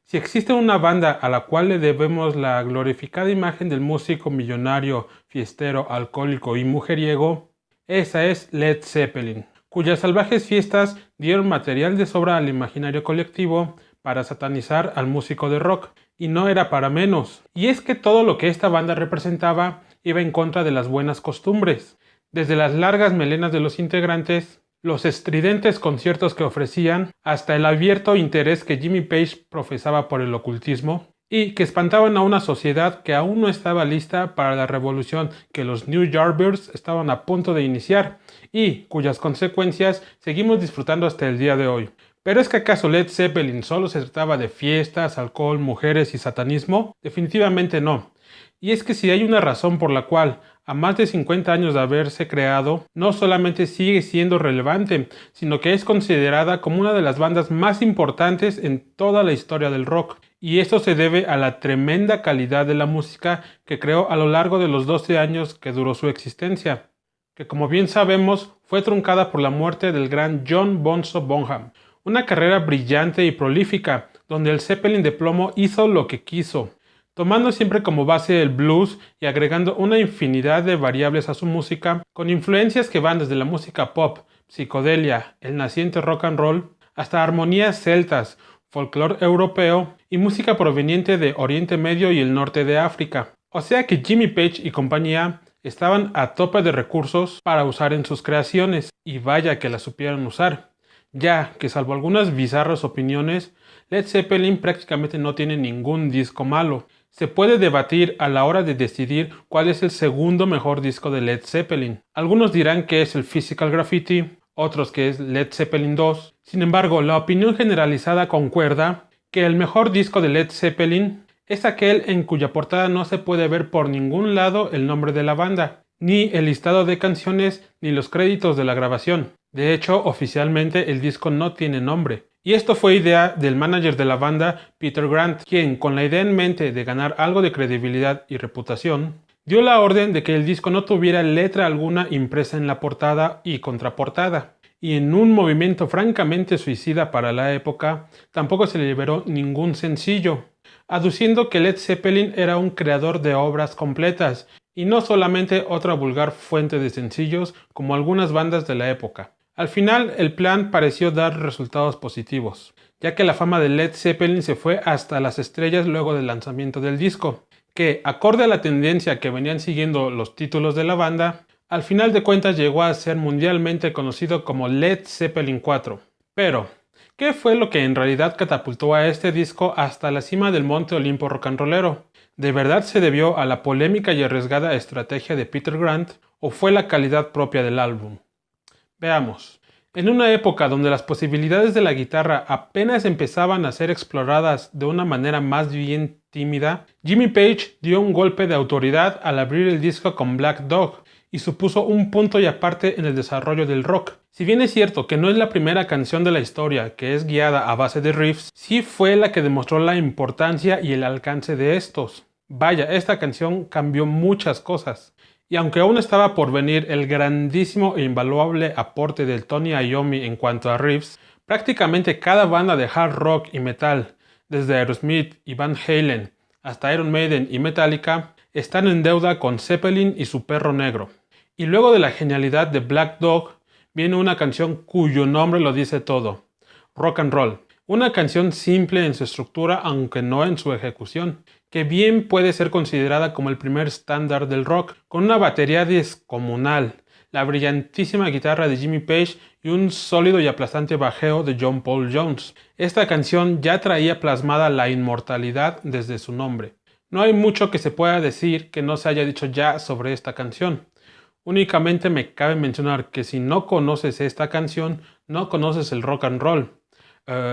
Si existe una banda a la cual le debemos la glorificada imagen del músico millonario, fiestero, alcohólico y mujeriego, esa es Led Zeppelin, cuyas salvajes fiestas dieron material de sobra al imaginario colectivo para satanizar al músico de rock, y no era para menos. Y es que todo lo que esta banda representaba iba en contra de las buenas costumbres, desde las largas melenas de los integrantes, los estridentes conciertos que ofrecían, hasta el abierto interés que Jimmy Page profesaba por el ocultismo, y que espantaban a una sociedad que aún no estaba lista para la revolución que los New Yardbirds estaban a punto de iniciar, y cuyas consecuencias seguimos disfrutando hasta el día de hoy. ¿Pero es que acaso Led Zeppelin solo se trataba de fiestas, alcohol, mujeres y satanismo? Definitivamente no. Y es que si hay una razón por la cual, a más de 50 años de haberse creado, no solamente sigue siendo relevante, sino que es considerada como una de las bandas más importantes en toda la historia del rock. Y esto se debe a la tremenda calidad de la música que creó a lo largo de los 12 años que duró su existencia, que como bien sabemos fue truncada por la muerte del gran John Bonzo Bonham. Una carrera brillante y prolífica, donde el Zeppelin de plomo hizo lo que quiso, tomando siempre como base el blues y agregando una infinidad de variables a su música, con influencias que van desde la música pop, psicodelia, el naciente rock and roll, hasta armonías celtas, folclore europeo y música proveniente de Oriente Medio y el norte de África. O sea que Jimmy Page y compañía estaban a tope de recursos para usar en sus creaciones, y vaya que las supieron usar, ya que salvo algunas bizarras opiniones, Led Zeppelin prácticamente no tiene ningún disco malo. Se puede debatir a la hora de decidir cuál es el segundo mejor disco de Led Zeppelin. Algunos dirán que es el Physical Graffiti, otros que es Led Zeppelin 2. Sin embargo, la opinión generalizada concuerda que el mejor disco de Led Zeppelin es aquel en cuya portada no se puede ver por ningún lado el nombre de la banda, ni el listado de canciones, ni los créditos de la grabación. De hecho, oficialmente el disco no tiene nombre. Y esto fue idea del manager de la banda, Peter Grant, quien, con la idea en mente de ganar algo de credibilidad y reputación, dio la orden de que el disco no tuviera letra alguna impresa en la portada y contraportada. Y en un movimiento francamente suicida para la época, tampoco se le liberó ningún sencillo, aduciendo que Led Zeppelin era un creador de obras completas, y no solamente otra vulgar fuente de sencillos como algunas bandas de la época. Al final, el plan pareció dar resultados positivos, ya que la fama de Led Zeppelin se fue hasta las estrellas luego del lanzamiento del disco, que, acorde a la tendencia que venían siguiendo los títulos de la banda, al final de cuentas llegó a ser mundialmente conocido como Led Zeppelin 4. Pero, ¿qué fue lo que en realidad catapultó a este disco hasta la cima del Monte Olimpo rock and rollero? ¿De verdad se debió a la polémica y arriesgada estrategia de Peter Grant o fue la calidad propia del álbum? Veamos. En una época donde las posibilidades de la guitarra apenas empezaban a ser exploradas de una manera más bien tímida, Jimmy Page dio un golpe de autoridad al abrir el disco con Black Dog y supuso un punto y aparte en el desarrollo del rock. Si bien es cierto que no es la primera canción de la historia que es guiada a base de riffs, sí fue la que demostró la importancia y el alcance de estos. Vaya, esta canción cambió muchas cosas. Y aunque aún estaba por venir el grandísimo e invaluable aporte del Tony Iommi en cuanto a riffs, prácticamente cada banda de hard rock y metal, desde Aerosmith y Van Halen hasta Iron Maiden y Metallica, están en deuda con Zeppelin y su perro negro. Y luego de la genialidad de Black Dog, viene una canción cuyo nombre lo dice todo: Rock and Roll. Una canción simple en su estructura, aunque no en su ejecución, que bien puede ser considerada como el primer estándar del rock, con una batería descomunal, la brillantísima guitarra de Jimmy Page y un sólido y aplastante bajeo de John Paul Jones. Esta canción ya traía plasmada la inmortalidad desde su nombre. No hay mucho que se pueda decir que no se haya dicho ya sobre esta canción. Únicamente me cabe mencionar que si no conoces esta canción, no conoces el rock and roll.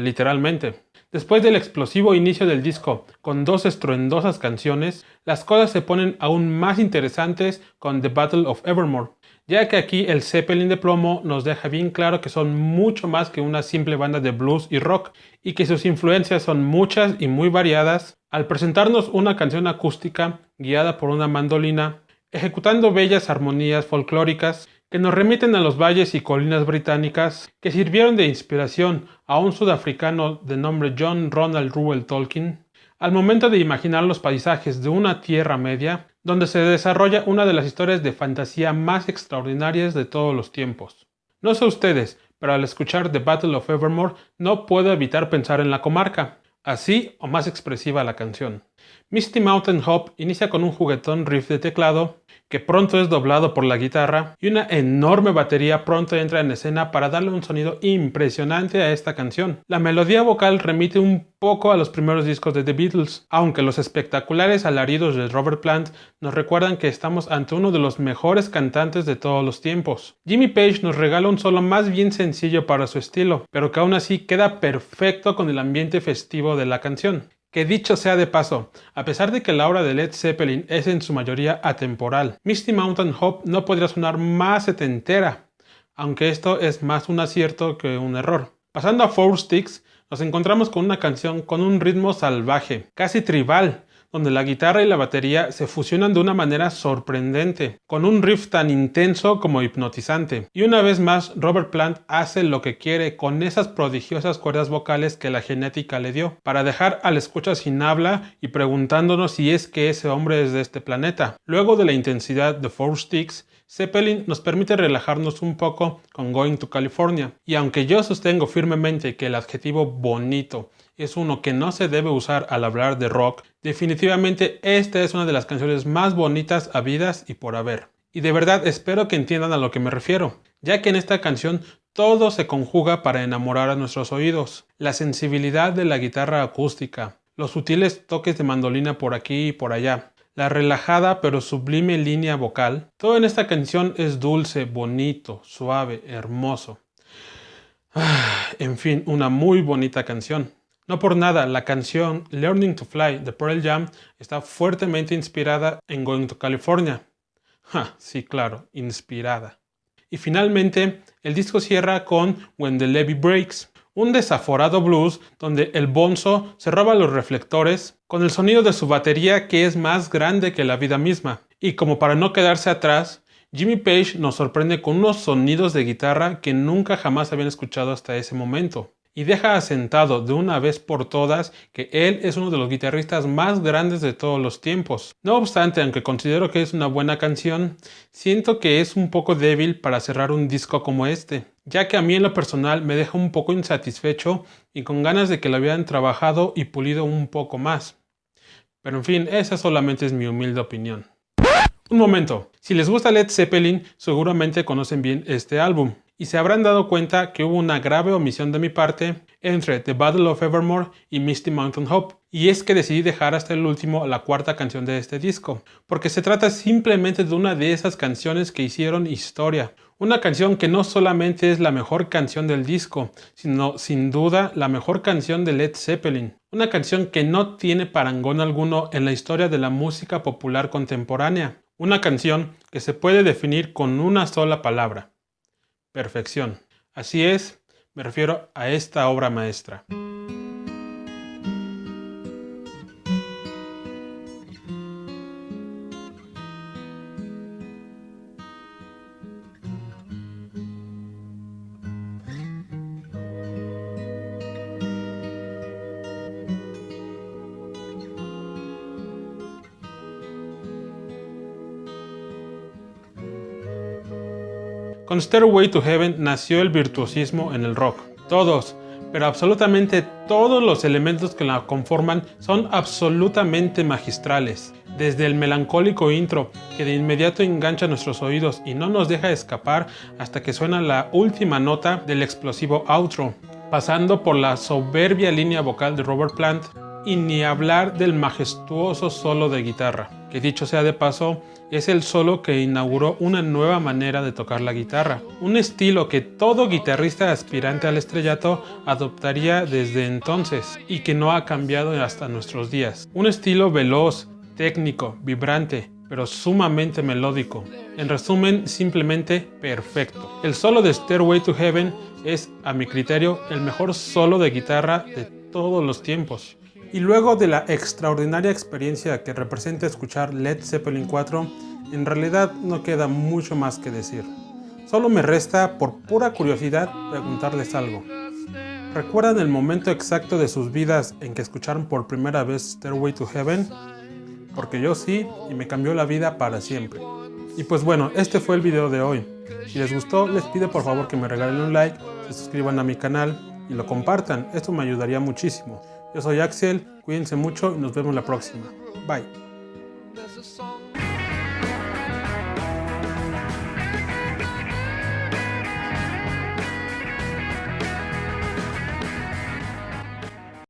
Literalmente. Después del explosivo inicio del disco, con dos estruendosas canciones, las cosas se ponen aún más interesantes con The Battle of Evermore, ya que aquí el Zeppelin de plomo nos deja bien claro que son mucho más que una simple banda de blues y rock, y que sus influencias son muchas y muy variadas, al presentarnos una canción acústica guiada por una mandolina, ejecutando bellas armonías folclóricas que nos remiten a los valles y colinas británicas que sirvieron de inspiración a un sudafricano de nombre John Ronald Reuel Tolkien, al momento de imaginar los paisajes de una Tierra Media, donde se desarrolla una de las historias de fantasía más extraordinarias de todos los tiempos. No sé ustedes, pero al escuchar The Battle of Evermore no puedo evitar pensar en la comarca, así o más expresiva la canción. Misty Mountain Hop inicia con un juguetón riff de teclado, que pronto es doblado por la guitarra, y una enorme batería pronto entra en escena para darle un sonido impresionante a esta canción. La melodía vocal remite un poco a los primeros discos de The Beatles, aunque los espectaculares alaridos de Robert Plant nos recuerdan que estamos ante uno de los mejores cantantes de todos los tiempos. Jimmy Page nos regala un solo más bien sencillo para su estilo, pero que aún así queda perfecto con el ambiente festivo de la canción. Que dicho sea de paso, a pesar de que la obra de Led Zeppelin es en su mayoría atemporal, Misty Mountain Hop no podría sonar más setentera, aunque esto es más un acierto que un error. Pasando a Four Sticks, nos encontramos con una canción con un ritmo salvaje, casi tribal, donde la guitarra y la batería se fusionan de una manera sorprendente, con un riff tan intenso como hipnotizante. Y una vez más, Robert Plant hace lo que quiere con esas prodigiosas cuerdas vocales que la genética le dio, para dejar al escucha sin habla y preguntándonos si es que ese hombre es de este planeta. Luego de la intensidad de Four Sticks, Zeppelin nos permite relajarnos un poco con Going to California. Y aunque yo sostengo firmemente que el adjetivo bonito es uno que no se debe usar al hablar de rock, definitivamente esta es una de las canciones más bonitas habidas y por haber. Y de verdad espero que entiendan a lo que me refiero, ya que en esta canción todo se conjuga para enamorar a nuestros oídos. La sensibilidad de la guitarra acústica, los sutiles toques de mandolina por aquí y por allá, la relajada pero sublime línea vocal, todo en esta canción es dulce, bonito, suave, hermoso. En fin, una muy bonita canción. No por nada, la canción Learning to Fly de Pearl Jam está fuertemente inspirada en Going to California. Sí, claro, inspirada. Y finalmente, el disco cierra con When the Levee Breaks, un desaforado blues donde el bonzo se roba los reflectores con el sonido de su batería que es más grande que la vida misma. Y como para no quedarse atrás, Jimmy Page nos sorprende con unos sonidos de guitarra que nunca jamás habían escuchado hasta ese momento. Y deja asentado de una vez por todas que él es uno de los guitarristas más grandes de todos los tiempos. No obstante, aunque considero que es una buena canción, siento que es un poco débil para cerrar un disco como este, ya que a mí en lo personal me deja un poco insatisfecho y con ganas de que lo hubieran trabajado y pulido un poco más. Pero en fin, esa solamente es mi humilde opinión. Un momento, si les gusta Led Zeppelin, seguramente conocen bien este álbum. Y se habrán dado cuenta que hubo una grave omisión de mi parte entre The Battle of Evermore y Misty Mountain Hop. Y es que decidí dejar hasta el último la cuarta canción de este disco, porque se trata simplemente de una de esas canciones que hicieron historia. Una canción que no solamente es la mejor canción del disco, sino sin duda la mejor canción de Led Zeppelin. Una canción que no tiene parangón alguno en la historia de la música popular contemporánea. Una canción que se puede definir con una sola palabra: perfección. Así es, me refiero a esta obra maestra. Con Stairway to Heaven nació el virtuosismo en el rock. Todos, pero absolutamente todos los elementos que la conforman son absolutamente magistrales. Desde el melancólico intro, que de inmediato engancha nuestros oídos y no nos deja escapar hasta que suena la última nota del explosivo outro, pasando por la soberbia línea vocal de Robert Plant, y ni hablar del majestuoso solo de guitarra, que dicho sea de paso, es el solo que inauguró una nueva manera de tocar la guitarra, un estilo que todo guitarrista aspirante al estrellato adoptaría desde entonces y que no ha cambiado hasta nuestros días. Un estilo veloz, técnico, vibrante, pero sumamente melódico. En resumen, simplemente perfecto. El solo de Stairway to Heaven es, a mi criterio, el mejor solo de guitarra de todos los tiempos. Y luego de la extraordinaria experiencia que representa escuchar Led Zeppelin 4, en realidad no queda mucho más que decir. Solo me resta, por pura curiosidad, preguntarles algo. ¿Recuerdan el momento exacto de sus vidas en que escucharon por primera vez Stairway to Heaven? Porque yo sí, y me cambió la vida para siempre. Y pues bueno, este fue el video de hoy. Si les gustó, les pido por favor que me regalen un like, se suscriban a mi canal y lo compartan. Esto me ayudaría muchísimo. Yo soy Axel, cuídense mucho y nos vemos la próxima. Bye.